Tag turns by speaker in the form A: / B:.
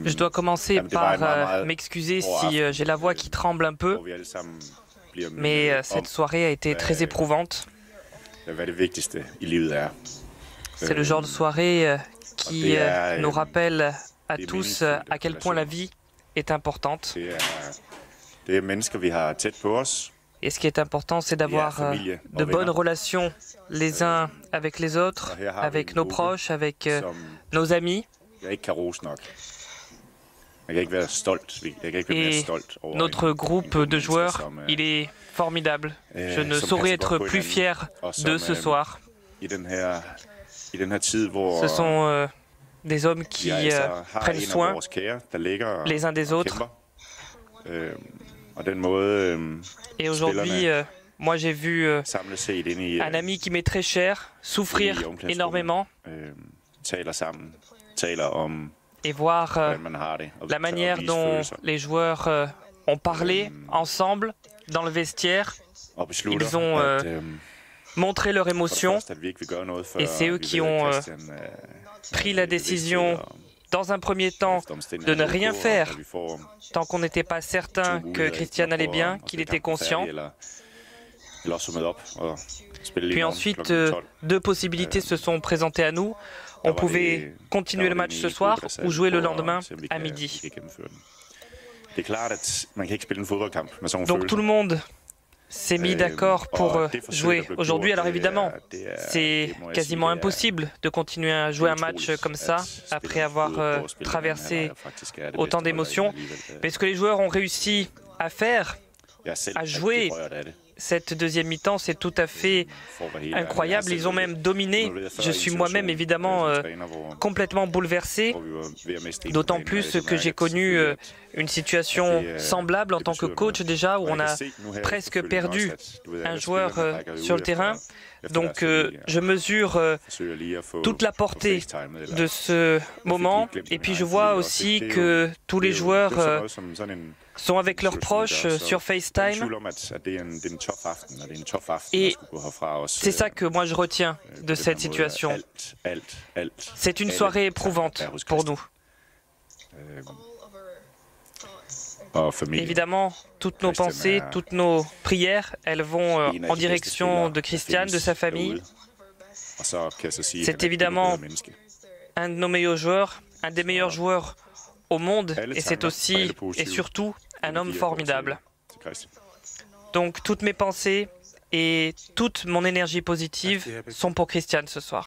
A: Je dois commencer par m'excuser si j'ai la voix qui tremble un peu, mais cette soirée a été très éprouvante. C'est le genre de soirée qui nous rappelle à tous à quel point la vie est importante. Et ce qui est important, c'est d'avoir de bonnes relations les uns avec les autres, avec nos proches, avec nos amis. Et notre groupe de joueurs, il est formidable. Je ne saurais être plus fier de ce soir. Ce sont des hommes qui prennent soin les uns des autres. Et aujourd'hui, moi j'ai vu un ami qui m'est très cher souffrir énormément et voir la manière dont les joueurs ont parlé ensemble dans le vestiaire. Ils ont montré leur émotion et c'est eux qui ont pris la décision dans un premier temps de ne rien faire tant qu'on n'était pas certain que Christian allait bien, qu'il était conscient. Puis ensuite, deux possibilités se sont présentées à nous. On pouvait continuer le match ce soir ou jouer le lendemain à midi. Donc tout le monde s'est mis d'accord pour jouer aujourd'hui. Alors évidemment, c'est quasiment impossible de continuer à jouer un match comme ça après avoir traversé autant d'émotions. Mais ce que les joueurs ont réussi à faire, à jouer cette deuxième mi-temps, c'est tout à fait incroyable. Ils ont même dominé. Je suis moi-même évidemment complètement bouleversé, d'autant plus que j'ai connu une situation semblable en tant que coach déjà, où on a presque perdu un joueur sur le terrain. Donc je mesure toute la portée de ce moment et puis je vois aussi que tous les joueurs sont avec leurs proches sur FaceTime. Et c'est ça que moi je retiens de cette situation. C'est une soirée éprouvante pour nous. Évidemment, toutes nos pensées, toutes nos prières, elles vont en direction de Christian, de sa famille. C'est évidemment un de nos meilleurs joueurs, un des meilleurs joueurs au monde, et c'est aussi et surtout un homme formidable. Donc toutes mes pensées et toute mon énergie positive sont pour Christian ce soir.